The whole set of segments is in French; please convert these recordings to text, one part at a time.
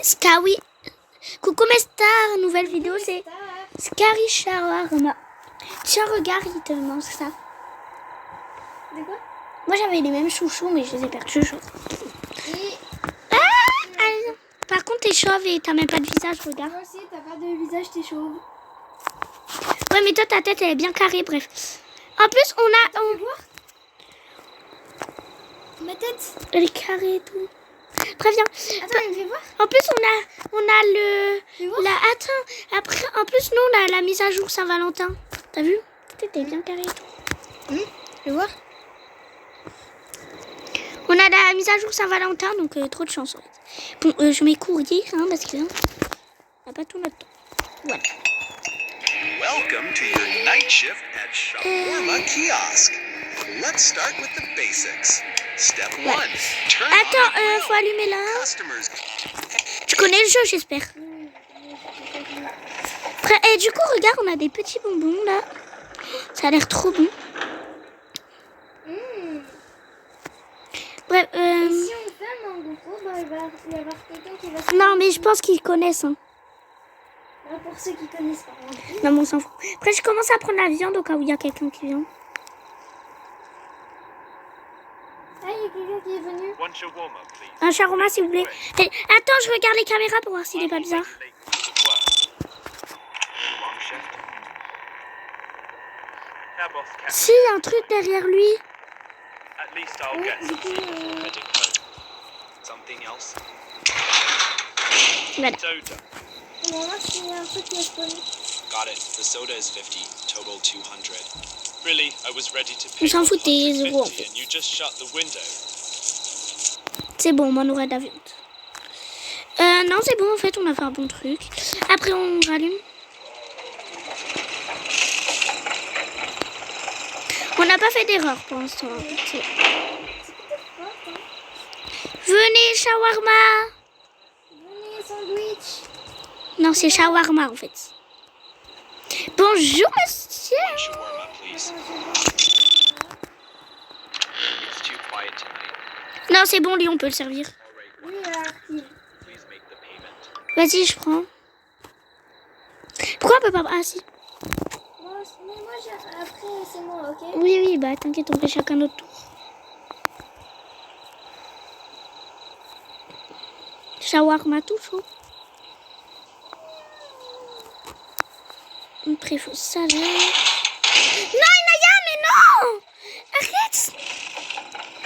Skawi. Coucou mes stars, nouvelle vidéo, c'est Scary Shawarma. Tiens, regarde, il te demande ça. De quoi? Moi j'avais les mêmes chouchous, mais je les ai perdus. Et... Ah, par contre, t'es chauve et t'as même pas de visage, regarde. Toi aussi, t'as pas de visage, t'es chauve. Ouais, mais toi, ta tête, elle est bien carrée, bref. En plus, on a... Tu veux voir? Ma tête. Elle est carrée et tout. Très bien. Attends, il me fait voir. En plus, on a le... Tu veux voir? Attends, après, en plus, nous, on a la mise à jour Saint-Valentin. T'as vu? Ta tête est bien carrée et tout. Tu veux voir? On a la mise à jour Saint-Valentin, donc trop de chance. En fait. Bon, je mets courrier, hein, parce que... on n'a pas tout notre temps. Voilà. Welcome to your night shift at Shawarma Kiosk. Let's start with the basics. Step 1. Turn on Attends, the grill. faut allumer là. Customers. Tu connais le jeu, j'espère. Et du coup, regarde, on a des petits bonbons là. Ça a l'air trop bon. Bref, Si on fait un mango pro, bah, il va y avoir quelqu'un qui va se... non, mais je pense qu'ils connaissent. Hein. Bah, pour ceux qui connaissent pas. Non, mais on s'en fout. Après, je commence à prendre la viande au cas où il y a quelqu'un qui vient. Ah, il y a quelqu'un qui est venu. One shawarma, please. Un shawarma, s'il vous plaît. Et, attends, je regarde les caméras pour voir s'il est pas bizarre. Si, il y a un truc derrière lui. At least I'll Oui, get du coup, something else. Voilà. Soda. on va voir s'il y a un truc qui a spawné. Got it. The soda is 50, total 200. Really, I was ready to On pay s'en fout des 150 euros en fait. and you just shut the window. C'est bon, on aura de la viande. Non, c'est bon, en fait, on a fait un bon truc. Après, on rallume. On n'a pas fait d'erreur pour l'instant. C'est- Venez, shawarma. Venez, sandwich. Non, c'est shawarma en fait. Bonjour, monsieur. One shawarma, please. It's too quiet tonight. Non, c'est bon, lui, on peut le servir. Oui, Arthur. Please make the payment. Vas-y, je prends. Pourquoi on peut pas... Ah, si. Bon, mais moi, après, c'est moi, ok? Oui, oui, bah t'inquiète, on fait chacun notre tour. Shawarma tout chaud. Après, il faut salade. Non, Inaya, mais non! Arrête!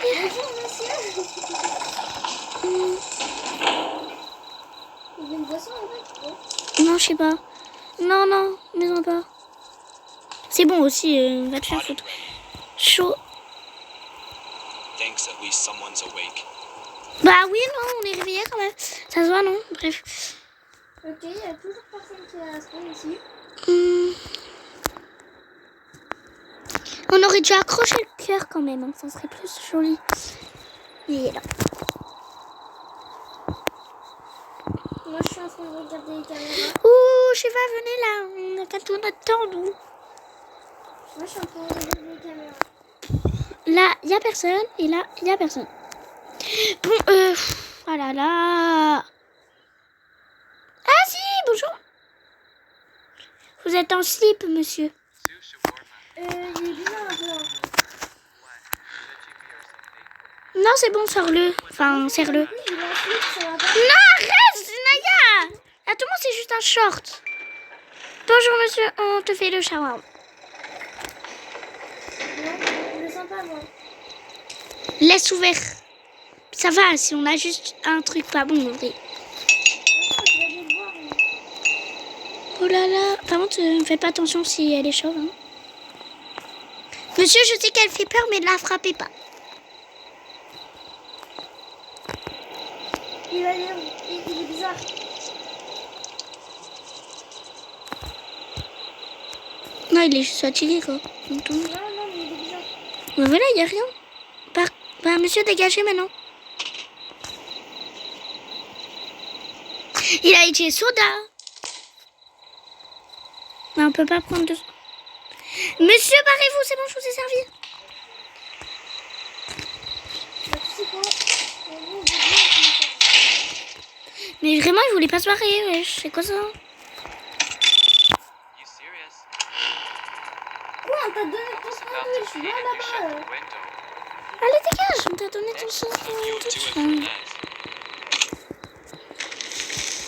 Bonjour, monsieur. Il y a une boisson, en fait? Oh. Non, je sais pas. Non, non, maison pas. C'est bon aussi, va te faire foutre. Chaud. Thanks, at least someone's awake. Bah oui, non, on est réveillés quand même. Ça se voit, non? Bref. Ok, il y a toujours personne qui a spawn ici. On aurait dû accrocher le cœur quand même, hein. Ça serait plus joli. Il est là. Moi, je suis en train de regarder les caméras. Ouh, je sais pas, venez là. On n'a pas tout notre temps, nous. Moi, je suis en train de regarder les caméras. Là, il y a personne. Et là, il y a personne. Bon, oh là là. Ah si, bonjour. Vous êtes en slip, monsieur. Il est bizarre un peu. Hein. Non, c'est bon, sors-le. Enfin, serre-le. Oui, il a un slip, ça va pas. Non, arrête, Naya. Attends, c'est juste un short. Bonjour, monsieur. On te fait le shawarma. Non, je le sens pas, moi. Laisse ouvert. Ça va, si on a juste un truc pas bon, en vrai. Attends, je vais aller le voir. Mais... Oh là là. Par contre, faites pas attention si elle est chauve. Hein. Monsieur, je sais qu'elle fait peur, mais ne la frappez pas. Il est bizarre. Non, il est juste fatigué, quoi. Non, non, mais il est bizarre. Mais voilà, il n'y a rien. Bah, monsieur, dégagez maintenant. Il a été soda. Mais on peut pas prendre de... Monsieur, barrez-vous, c'est bon, je vous ai servi. Bah, tu sais quoi? Mais vraiment, il voulait pas se barrer, wesh. C'est quoi ça? You serious? Quoi, on t'a donné ton sandwich? Va là-bas. Allez, dégage, on t'a donné ton sandwich.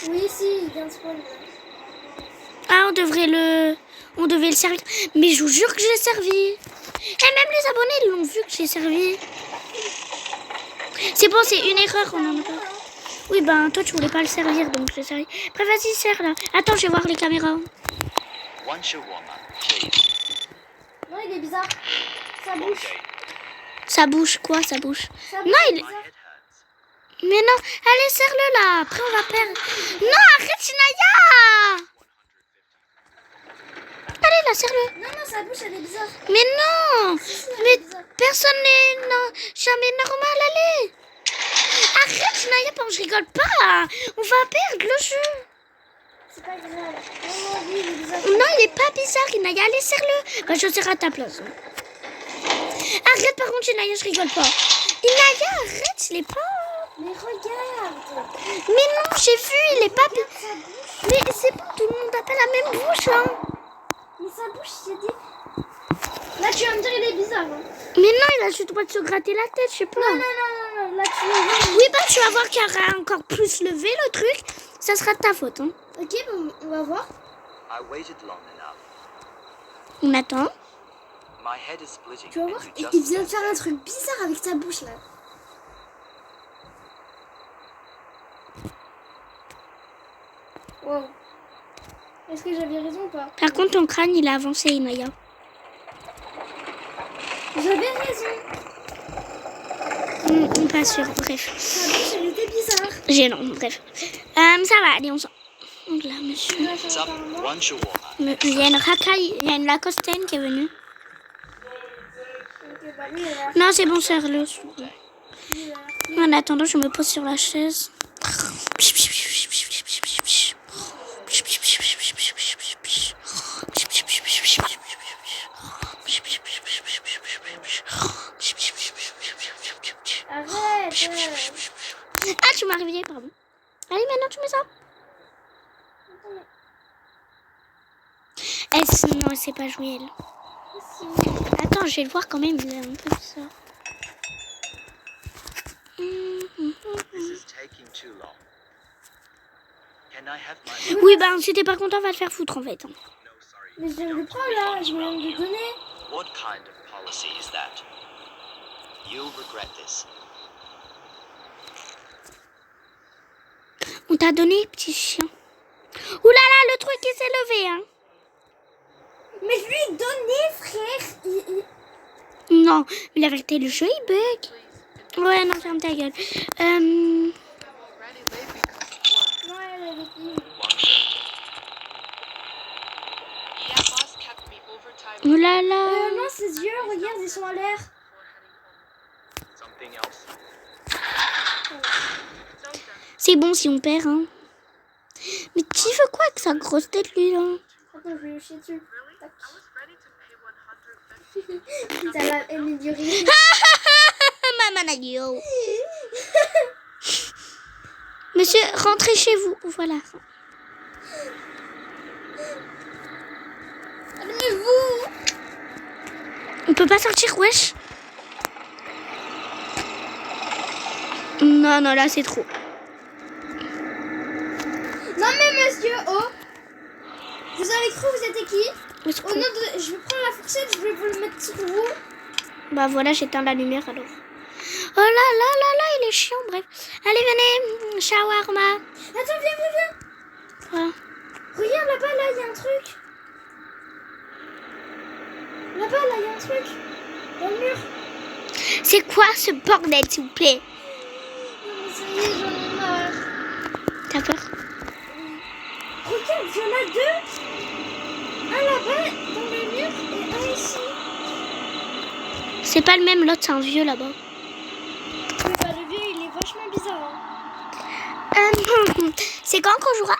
Oui, si, il vient de spawn. Ah, on devait le servir. Mais je vous jure que j'ai servi. Et même les abonnés, ils l'ont vu que j'ai servi. C'est bon, c'est une erreur, on en a pas. Oui, ben, toi, tu voulais pas le servir, donc j'ai servi. Après, vas-y, serre, là. Attends, je vais voir les caméras. One shawarma, please. Non, il est bizarre. Ça bouge. Okay. Ça bouge, quoi, ça bouge? Ça Non, il... My head hurts. Mais non, allez, serre-le, là. Après, on va perdre. Non, arrête, Shinaya. Allez, là, serre-le. Non, non, ça bouge, elle est bizarre. Mais non. Elle Mais est bizarre. personne n'est jamais normal, allez. Arrête, Shinaya, je rigole pas. On va perdre le jeu. C'est pas grave. Non, lui, il est bizarre. Non, il est pas bizarre, Inaya. Allez, serre-le. Bah, je serre à ta place. Arrête, par contre, Inaya, je rigole pas. Inaya, arrête, il est pas... Mais regarde. Mais non, j'ai vu, il est pas... Regarde, ça bouge. Mais c'est bon, tout le monde a pas la même bouche, hein. Mais ça bouge, j'ai dit. Là, tu vas me dire, il est bizarre. Hein. Mais non, il a juste le droit de se gratter la tête, je sais pas. Non, non, non, non, non. Là, tu es... Oui, bah, tu vas voir qu'il y aura encore plus levé, le truc. Ça sera de ta faute, hein. Ok, bon, on va voir. I waited long enough. On attend. My head is splitting Tu vas voir, into just il vient de faire un truc bizarre avec sa bouche, là. Wow. Est-ce que j'avais raison ou pas? Par contre, ton crâne, il a avancé, Inaya. J'avais raison. Pas sûr, bref. Sa bouche, elle était bizarre. Gênant, bref. Ça va, allez, on s'en... Donc là, monsieur... What's up? One shawarma. Il y a une racaille, il y a une lacostaine qui est venue. Ok, bah lui, il a l'air. Non, c'est bon, serre-le. Lui, il a l'air. En attendant, je me pose sur la chaise. Arrête. Ah, tu m'as réveillé, pardon. Allez, maintenant, tu mets ça. Non, elle sait pas jouer, elle. Attends, je vais le voir quand même, il est un peu ça. This is taking too long. Can I have my... Oui, bah, si t'es pas content, va te faire foutre, en fait. No, sorry. Mais je viens de le prendre, là. Je viens de le donner. What kind of policy is that? You'll regret this. On t'a donné, petit chien. Ouh là là, le truc, il s'est levé, hein. Mais je lui ai donné, frère. Non, mais la vérité, le jeu, il bug. Ouais, non, ferme ta gueule. Non, elle est fine. Ouh là là. Non, ses yeux, regarde, ils sont à l'air. Something else? C'est bon si on perd, hein. Mais tu veux quoi avec sa grosse tête, lui, là? Attends, je vais le chier dessus. Tac. T'as la haine du rire. Maman, yo. Monsieur, rentrez chez vous. Voilà. Allez-vous. On peut pas sortir, wesh. Non, non, là, c'est trop. Non mais monsieur, oh. Vous avez cru vous étiez qui? Au secours. Au nom de... Je vais prendre la fourchette, je vais vous le mettre sur vous. Bah voilà, j'éteins la lumière alors. Oh là là là là, il est chiant, bref. Allez, venez, shawarma. Attends, viens. Quoi? Regarde là-bas, là, il y a un truc. Là-bas, là, il y a un truc. Dans le mur. C'est quoi ce bordel, s'il vous plaît? Non mais ça y est, j'en ai marre. T'as peur? Regarde, il y en a deux. Un là-bas, dans le mur, et un ici. C'est pas le même, l'autre, c'est un vieux là-bas. Oui, bah le vieux, il est vachement bizarre. C'est quand qu'on jouera?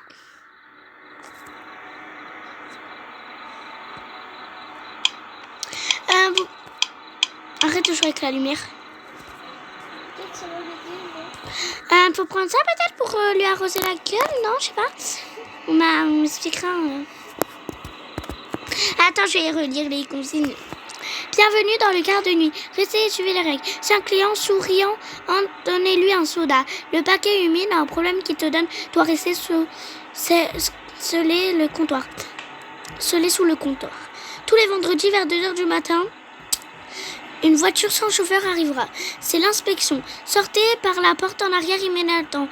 Arrête de jouer avec la lumière. Peut-être ça va m'aider, mais... Faut prendre ça peut-être pour lui arroser la gueule, non? Je sais pas. On m'expliquera. Attends, je vais relire les consignes. Bienvenue dans le quart de nuit. Restez et suivez les règles. Si un client souriant, donnez-lui un soda. Le paquet humide a un problème qui te donne doit rester scellé le comptoir. Scellé sous le comptoir. Tous les vendredis vers 2h du matin, une voiture sans chauffeur arrivera. C'est l'inspection. Sortez par la porte en arrière immédiatement.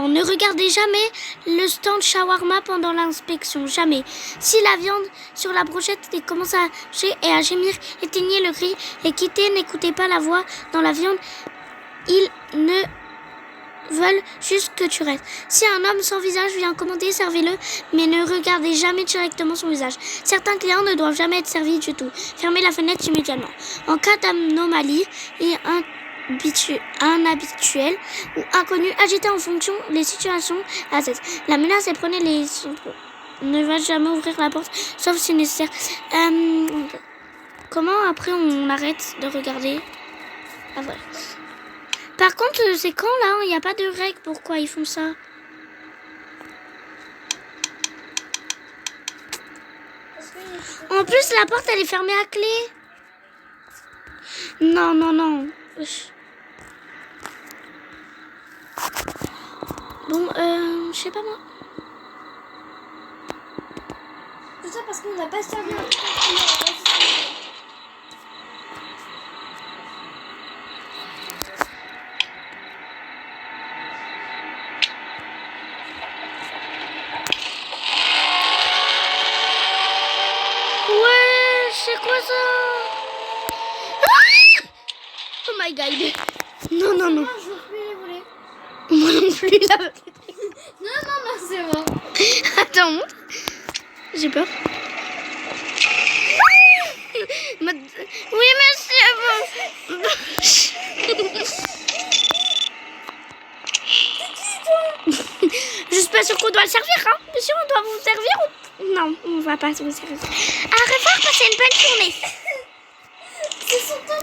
Ne regardez jamais le stand shawarma pendant l'inspection. Jamais. Si la viande sur la brochette commence à hacher et à gémir, éteignez le gris et quittez. N'écoutez pas la voix dans la viande. Ils ne veulent juste que tu restes. Si un homme sans visage vient commander, servez-le, mais ne regardez jamais directement son visage. Certains clients ne doivent jamais être servis du tout. Fermez la fenêtre immédiatement. En cas d'anomalie et un habituel ou inconnu, agitez en fonction des situations à tête. La menace et prenez les... Ne va jamais ouvrir la porte, sauf si nécessaire. Comment après on arrête de regarder? Ah voilà. Par contre, c'est quand là? Il n'y a pas de règle. Pourquoi ils font ça? En plus, la porte, elle est fermée à clé. Non, non, non. Bon, je sais pas moi. Tout ça parce qu'on n'a pas servi un truc. C'est quoi ça? Ah! Oh my god. Non, non, non. Je veux plus les voler. Moi non plus, là. Non, c'est bon. Attends. J'ai peur. Oui, monsieur. Je suis pas sûre qu'on doit le servir, hein. Monsieur, on doit vous servir ou... Non, on va pas vous servir. À revoir, passez une bonne journée.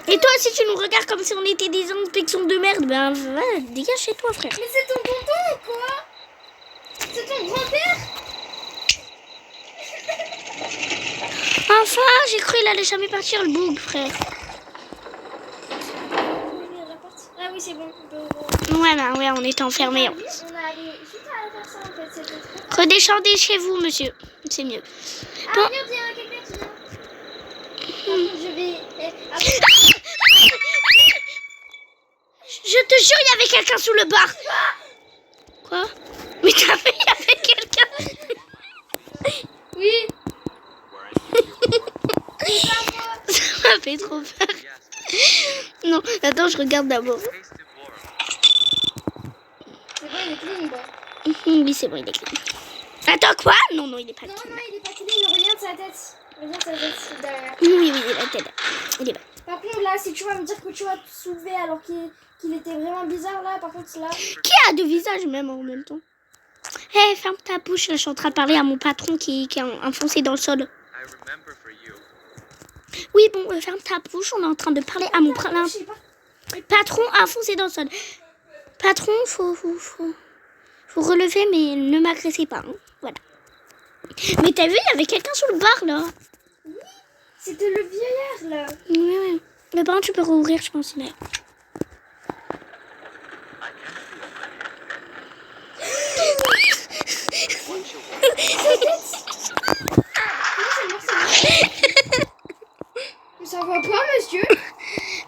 Et toi, si tu nous regardes comme si on était des inspections de merde, ben va, dégage chez toi, frère. Mais c'est ton tonton ou quoi? C'est ton grand-père? Enfin, j'ai cru qu'il allait jamais partir le boug, frère. Ah oui, c'est bon. On peut... Ouais, bah ouais, on était enfermés. On a allé juste à faire ça en fait. C'était trop... Redescendez chez vous, monsieur. C'est mieux. Ah, Bon. regarde, il y a quelqu'un qui vient. Je vais... Je te jure, il y avait quelqu'un sous le bar. Quoi? Mais t'as vu, il y avait quelqu'un. Oui. Ça m'a fait trop peur. Non, attends, je regarde d'abord. C'est bon, il est clean, quoi. Oui, c'est bon, il est clean. Attends, quoi? Non, non, il est pas Non, clean. non, il est pas clean, mais regarde sa tête. Regarde sa tête derrière. Oui, oui, il est là. Il est là. Par contre, là, si tu vas me dire que tu vas te soulever alors qu'il était vraiment bizarre, là, par contre, là... Qui a deux visages même en même temps? Hé, hey, ferme ta bouche, je suis en train de parler à mon patron qui est enfoncé dans le sol. Oui, bon, ferme ta bouche, on est en train de parler à mon patron enfoncé dans le sol. Patron, faut relever, mais ne m'agressez pas, hein. Voilà. Mais t'as vu, il y avait quelqu'un sous le bar, là. Oui, c'était le vieillard, là. Oui, oui. Mais par contre, tu peux rouvrir, je pense, là. Mais ça va pas, monsieur.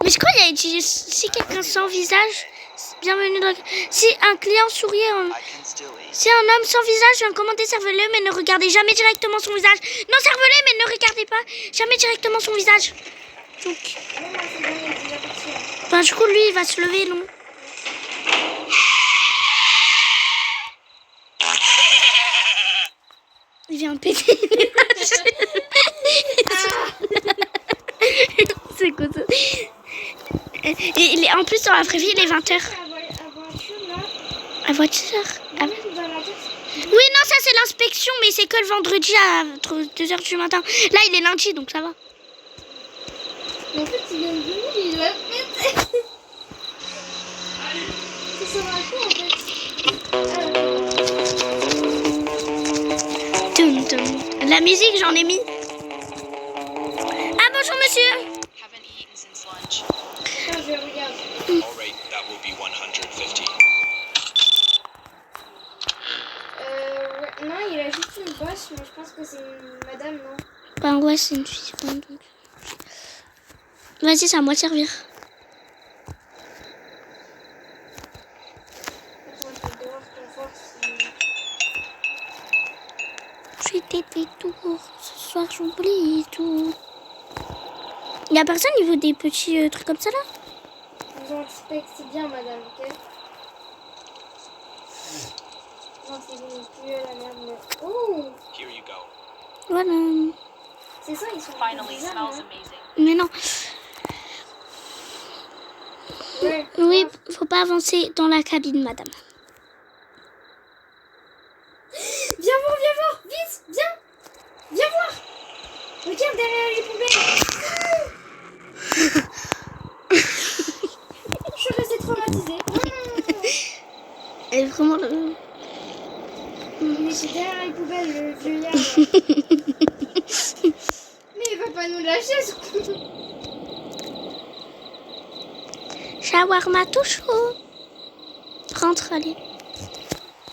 Mais je crois qu'il y a utilisé si quelqu'un sans visage. Bienvenue dans... Si un client sourit, si un homme sans visage vient commander, servez-le, mais ne regardez jamais directement son visage. Non, servez-le, mais ne regardez pas jamais directement son visage. Donc... Ben, du coup, lui, il va se lever, non? Il vient de péter. C'est quoi ça? En plus, dans la vraie vie, il est 20h. La voiture? Ah. Oui, non, ça c'est l'inspection, mais c'est que le vendredi à 2h du matin. Là, il est lundi, donc ça va. Mais en fait, il est venu, il l'a pété. sera à quoi en fait? Tum, tum. La musique, j'en ai mis. Ah, bonjour, monsieur. Haven't eaten since lunch. Attends, je regarde. All right, that will be 150. Ouais, non, il a juste une bosse, mais je pense que c'est une madame, non? Ben ouais, c'est une fille. Vas-y, c'est à moi de servir. Attends, je vais devoir qu'on voir si... J'ai des tours. Ce soir, j'oublie tout. Y a personne, il veut des petits trucs comme ça là? J'en respecte, c'est bien, madame, ok? Non, c'est bon, plus la merde, mais... Oh! Here you go. Voilà. C'est ça, ils sont Finally, bizarres, smells hein. amazing. Mais non. Ouais. Oui, faut pas avancer dans la cabine, madame. Viens voir, vite, viens! Viens voir! Regarde derrière les poubelles! Je suis restée traumatisée. Elle est vraiment le... Il était derrière les poubelles, le vieillard. Là. Mais il va pas nous lâcher, ce coup. Shawarma tout chaud. Rentre, allez.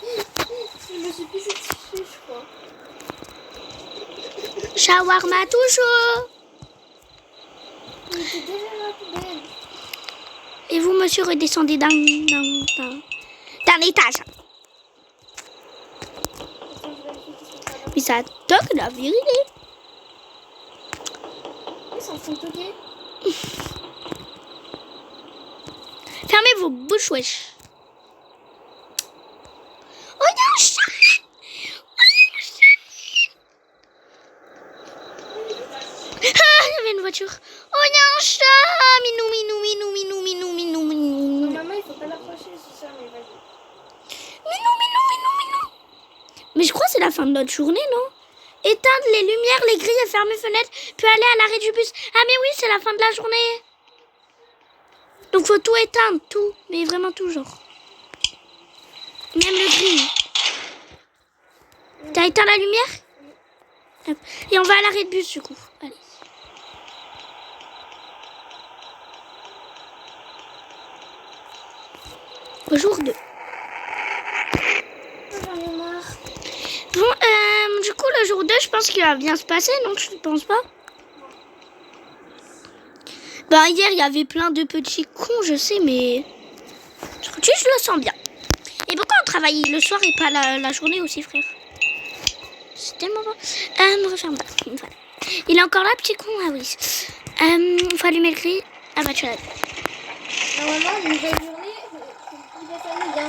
Je me suis pissée dessus, je crois. Shawarma tout chaud. Il était derrière la poubelle. Et vous, monsieur, redescendez d'un étage. Attends, je vérifie qu'ils sont pas là. Mais ça toque la vérité. Ils s'en sont toqués. Fermez vos bouches, wesh. Oh, il y a un chat. Ah, il y avait une voiture. Oh, il y a un chat. Minou, minou, minou, minou, minou, minou, minou. Maman, il faut pas l'approcher, c'est ça, mais vas-y. Minou, minou, minou, minou. Mais je crois que c'est la fin de notre journée, non? Éteindre les lumières, les grilles, fermer fenêtres, puis aller à l'arrêt du bus. Ah mais oui, c'est la fin de la journée. Donc faut tout éteindre, tout. Mais vraiment tout, genre. Même le grille. T'as éteint la lumière? Hop. Et on va à l'arrêt de bus, du coup. Allez. Au jour 2. J'en ai marre. Bon, du coup, le jour 2, je pense qu'il va bien se passer, non? Je ne pense pas. Ben, hier, il y avait plein de petits cons, je sais, mais... Aujourd'hui, je le sens bien. Et pourquoi on travaille le soir et pas la journée aussi, frère? C'est tellement bon. Me referme là. Voilà. Il est encore là, petit con? Ah oui. Faut allumer le gris. Ah bah, tu l'as. Normalement, une nouvelle journée, il va faire bien.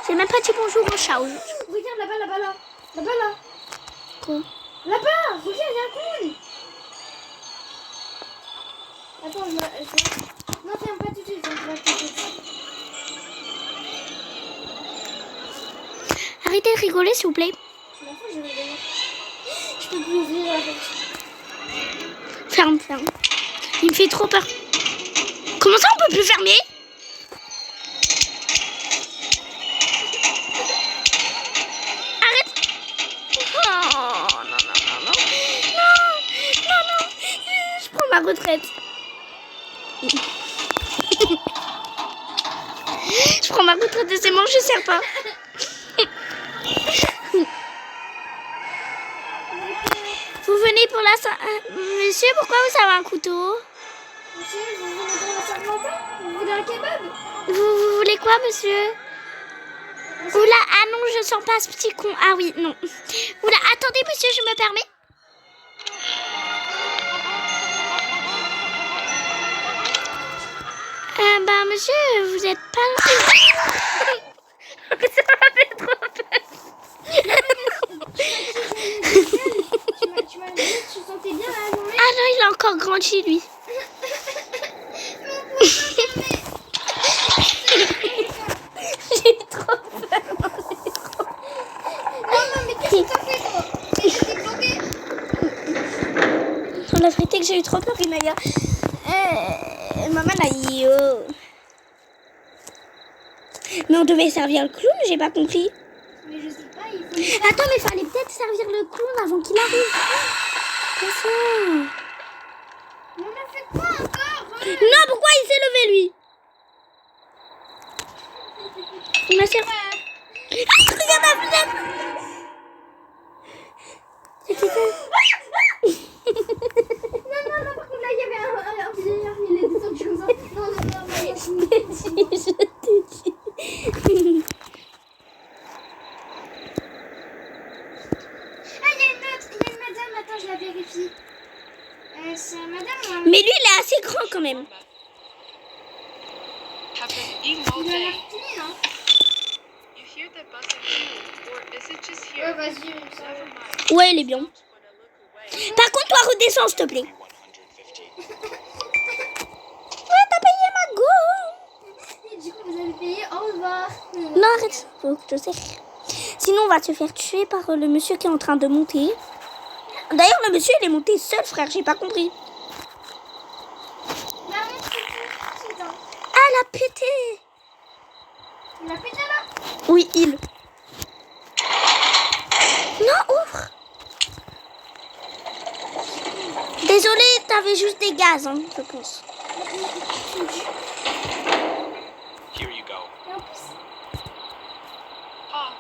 J'ai même pas dit bonjour au chat. Regarde là-bas, là-bas, là. Là-bas, là. Quoi? Là-bas, regarde, il y a un clown. Attends, je... Non, ferme pas tout de suite, ferme pas tout de suite. Arrêtez de rigoler, s'il vous plaît. Je m'en fous, je vais venir. Je peux plus ouvrir la porte. Ferme, ferme. Il me fait trop peur. Comment ça, on peut plus fermer? Arrête. Oh, non, non, non, non. Non, non, non. Je prends ma retraite. Je prends ma retraite et c'est bon, je sers pas. Vous venez pour la Monsieur, pourquoi vous avez un couteau? Monsieur, vous venez pour la Saint-Valentin? Vous voulez un kebab? Vous voulez quoi, monsieur? Oula, ah non, je sens pas ce petit con. Ah oui, non. Oula, attendez, monsieur, je me permets. Bah, monsieur, vous êtes pas... Ça m'a fait trop peur. Tu m'as dit que tu sentais bien la journée? Ah non, il a encore grandi, lui. J'ai trop peur. Non, mais qu'est-ce que t'as fait, toi? T'es bloqué? La vérité que j'ai eu trop peur, il m'a dit... maman a dit... Mais on devait servir le clown, j'ai pas compris. Mais je sais pas, il faut... Attends, mais fallait peut-être servir le clown avant qu'il arrive. Qu'est-ce que Mais on a fait quoi encore? Non, pourquoi il s'est levé, lui? Il m'a servi. Ah, regarde la fenêtre. C'est qui ça? Non, par contre là il y avait un vieillard, il est descendu comme ça. Non. Je t'ai dit. Ah, il y a une madame, attends, je la vérifie. C'est madame. Mais lui, il est assez grand quand même. Have been eating all Il a day. l'air fini, non? You hear that buzzing too, or is it just Ouais, here? vas-y, Never mind. Ouais, il est bien. When I look away. Par contre, toi, redescends, s'il te plaît. 150. Ouais, t'as payé ma gomme. Et du coup, vous avez payé, au revoir. Non, arrête. Faut que je sais. Sinon, on va se faire tuer par le monsieur qui est en train de monter. D'ailleurs, le monsieur, il est monté seul, frère. J'ai pas compris. Bah, montre tout de suite, hein. Ah, elle a pété. Il a pété là? Oui, il. Non, ouvre. Désolée, t'avais juste des gaz, hein, je pense. Here you go. Et en plus, Ah.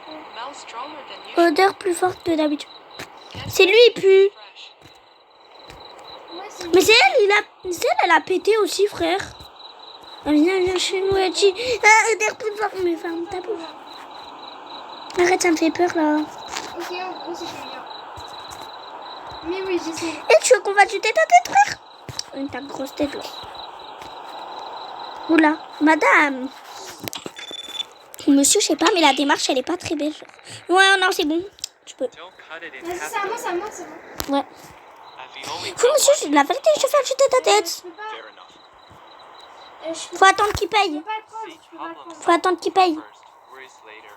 Smells stronger than usual. Odeur plus forte que d'habitude. Can't C'est lui, il pue. fresh. ouais, c'est Mais c'est elle a pété aussi, frère. Ah, viens chez nous, elle dit. Ah, odeur plus forte. Mais ferme ta bouche. Arrête, ça me fait peur, là. Ok, en gros, c'est bien. Mais oui, je sais. Et tu veux qu'on va tuer ta tête, frère? Ta grosse tête, là. Oula, madame. Monsieur, je sais pas, mais la démarche, elle est pas très belle. Ouais, non, c'est bon. Tu peux. Don't cut it in Vas-y, half. c'est à moi, c'est à moi, c'est à moi. Ouais. I've only Faut, got monsieur, one. la vérité, je vais faire chuter ta Je tête. peux pas, Fair enough. je peux Faut attendre qu'il je peux paye. pas le prendre, je peux pas le prendre. Faut attendre qu'il paye. First, worries later.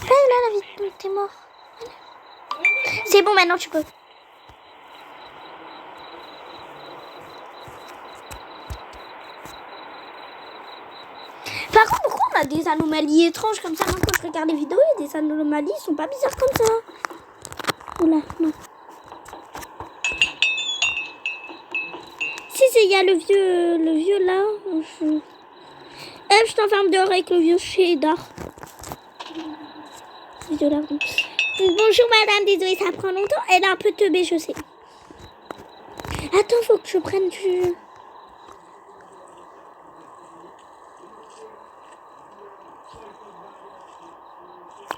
Paye là, la vie, t'es mort. C'est bon, maintenant tu peux. Par contre, pourquoi on a des anomalies étranges comme ça? Moi, quand je regarde les vidéos, il y a des anomalies, ils sont pas bizarres comme ça. Oula, non. Si, il y a le vieux là. Je t'enferme dehors avec le vieux cheddar. Vieux là, bon. Bonjour madame, désolée, ça prend longtemps. Elle est un peu teubée, je sais. Attends, faut que je prenne du...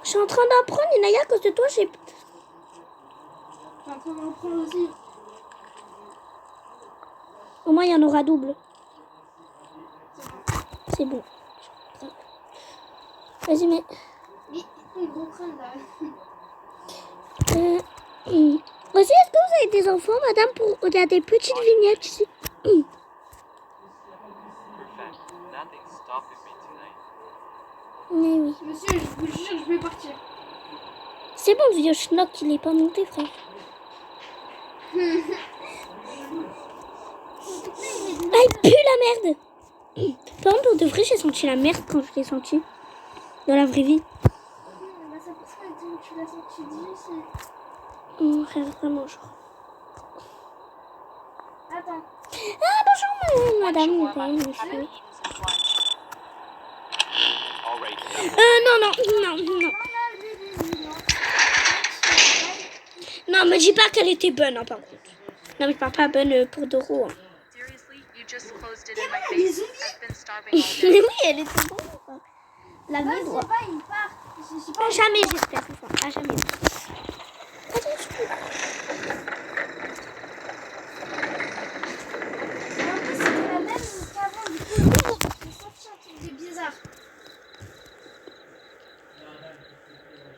Je suis en train d'apprendre, Inaya, à cause de toi, j'ai... T'es en train d'en prendre aussi. Au moins, il y en aura double. C'est bon. Vas-y, mais... Mais un gros crâne là. Aussi, est-ce que vous avez des enfants, madame, pour regarder des petites vignettes ici? Perfect. Nothing's stopping me tonight. Oui. Monsieur, je vous jure, je vais partir. C'est bon, le vieux schnock, il est pas monté, frère. Ah, il pue la merde. Par contre, pour de vrai, j'ai senti la merde quand je l'ai senti. Dans la vraie vie. Bah, ça passe pas, tu l'as senti d'ici. Frère, vraiment, genre. Attends. Ah, bonjour, madame. All right. Non. Non, me dis pas qu'elle était bonne, hein, par contre. Non, mais je parle pas bonne pour Doro. Hein. Seriously, you just closed it in my Les face. zombies. I've been starving all day. Mais oui, elle était bonne. Quoi. La Moi, vie je doit. sais pas, il part. Je sais pas. À jamais, j'espère. Enfin, à jamais. Mais en plus, c'était la même qu'avant, du coup, j'ai senti un truc de bizarre.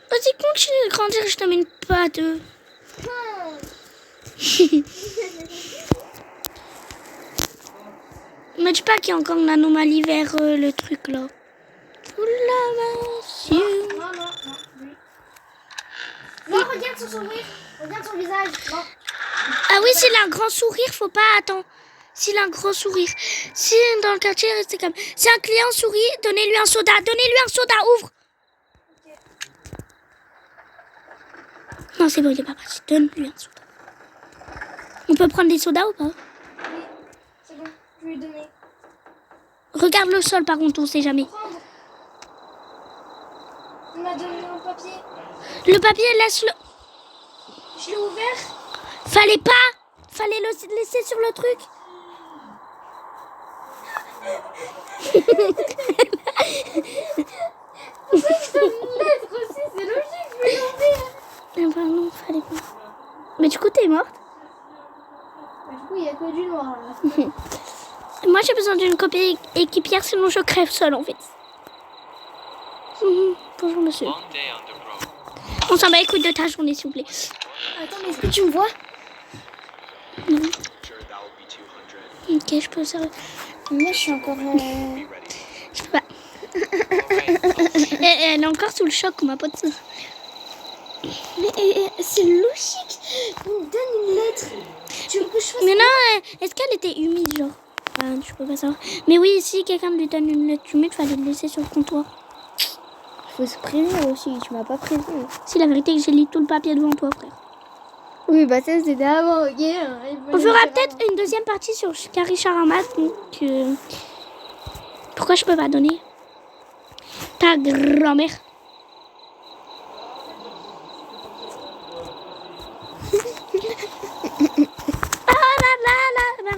Vas-y, continue de grandir, je t'amène pas de... Me dis pas qu'il y a encore une anomalie vers le truc là. Oula, monsieur. Non, oui. Non, regarde son sourire. Regarde son visage. Non. Ah oui, s'il a un grand sourire, faut pas attendre. S'il a un gros sourire. Si dans le quartier, restez comme... Si un client sourit, donnez-lui un soda. Donnez-lui un soda, ouvre. Non, c'est bon, il est pas parti. Donne-lui un soda. On peut prendre des sodas ou pas? Oui, c'est bon, je vais lui donner. Regarde le sol, par contre, on sait jamais. Prendre. Il m'a donné un papier. Le papier, laisse-le. Je l'ai ouvert. Fallait pas. Fallait le laisser sur le truc. Pourquoi je donne une lettre aussi? C'est logique, je vais l'enlever. Ah bah non, fallait pas. Mais du coup, t'es morte. Du coup, il n'y a que du noir là. Moi, j'ai besoin d'une copie équipière, sinon je crève seule en fait. Bonjour monsieur. Long day on the road. On s'en bat les couilles de ta journée, s'il vous plaît. Attends, mais est-ce que tu me vois? Sure, that will be 200. Ok, je peux ça. Moi, je suis encore... Je peux pas. Elle est encore sous le choc, ma pote. Mais c'est logique. Il me donne une lettre. Tu veux que je fasse... Mais non, est-ce qu'elle était humide, genre? Je peux pas savoir. Mais oui, si quelqu'un lui donne une lettre humide, fallait le laisser sur le comptoir. Faut se prévenir aussi, tu m'as pas prévenu. Si la vérité est que j'ai lu tout le papier devant toi, frère. Oui, bah ça c'était avant, ok. On fera peut-être une deuxième partie sur Carrie Charamat. Donc, pourquoi je peux pas donner? Ta grand-mère.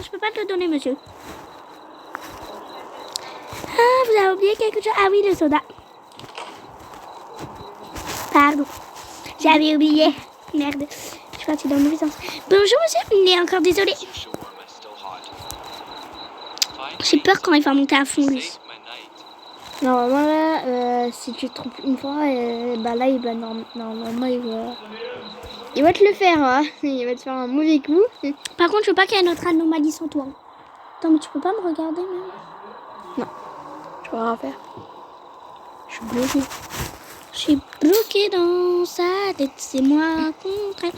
Je peux pas te le donner, monsieur. Ah, vous avez oublié quelque chose? Ah oui, le soda. Pardon. J'avais oublié. Merde. Je suis partie dans le mauvais sens. Bonjour, monsieur. Il est encore désolé. Is your shawarma still hot? Fine. J'ai peur quand il va monter à fond, lui. Save my night. Normalement là, si tu te trompes une fois, bah là il va normalement il va te le faire, hein. Il va te faire un mauvais coup. Par contre, je veux pas qu'il y ait notre anomalie sans toi. Attends, mais tu peux pas me regarder, même? Je peux rien faire. Je suis bloquée. Je suis bloquée dans sa tête, c'est moi contre elle.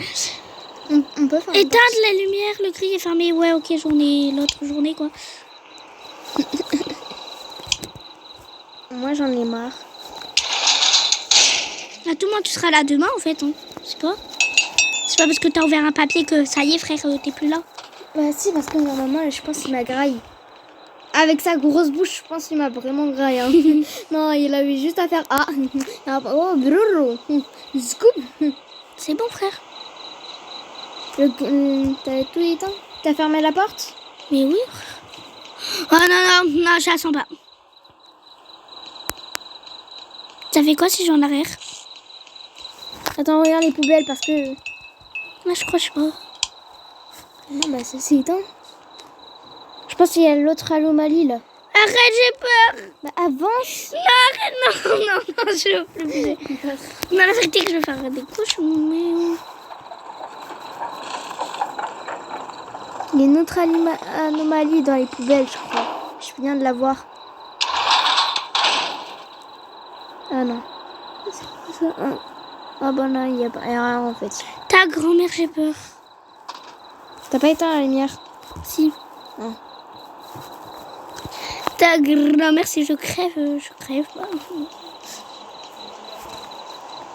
On peut faire Éteindre la lumière, le gris est fermé. Ouais, ok, l'autre journée, quoi. Moi j'en ai marre. À tout le monde, tu seras là demain, en fait. Hein. C'est pas parce que t'as ouvert un papier que ça y est, frère, t'es plus là. Bah si, parce que normalement je pense qu'il m'a graille. Avec sa grosse bouche, je pense qu'il m'a vraiment graille. Hein. Non, il avait juste à faire ah. Oh, brrr. Scoop. C'est bon, frère. T'as tout éteint? T'as fermé la porte? Mais oui. Oh non, je la sens pas. Ça fait quoi si j'en arrière? Attends, regarde les poubelles parce que... Moi, je crois, je sais pas. Non, bah c'est éteint. Je pense qu'il y a l'autre anomalie là. Arrête, j'ai peur. Bah avance. Non, arrête, non, je veux plus bouger. Non, la vérité que je vais faire des couches, mais... Il y a une autre anomalie dans les poubelles, je crois. Je viens de la voir. Ah non. Ah bah non, il y a rien en fait. Ta grand-mère, j'ai peur. T'as pas éteint la lumière? Si. Ah. Ta grand-mère, si je crève pas.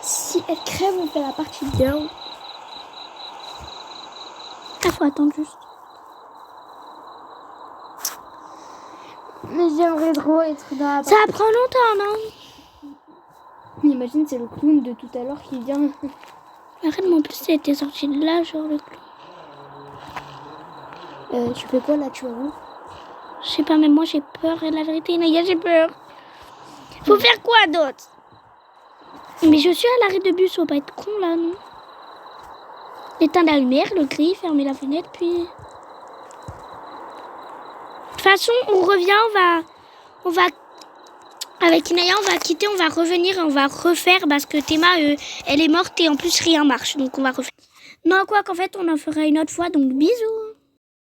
Si elle crève, on fait la partie 2. Ah, faut attendre juste. Mais j'aimerais trop être dans la Ça prend longtemps, non? Imagine, c'est le clown de tout à l'heure qui vient. Arrête, mais en plus, ça a été sorti de là, genre le clown. Tu fais quoi là? Tu vas où? Je sais pas, mais moi j'ai peur. Et la vérité, Naya, j'ai peur. Faut faire quoi d'autre? Mais je suis à l'arrêt de bus, faut pas être con là, non? Éteindre la lumière, le gris, fermer la fenêtre, puis... De toute façon, on revient, on va... Avec Inaya, on va quitter, on va revenir et on va refaire parce que Théma, elle est morte et en plus rien marche. Donc on va refaire. Non, quoi qu'en fait, on en fera une autre fois, donc bisous.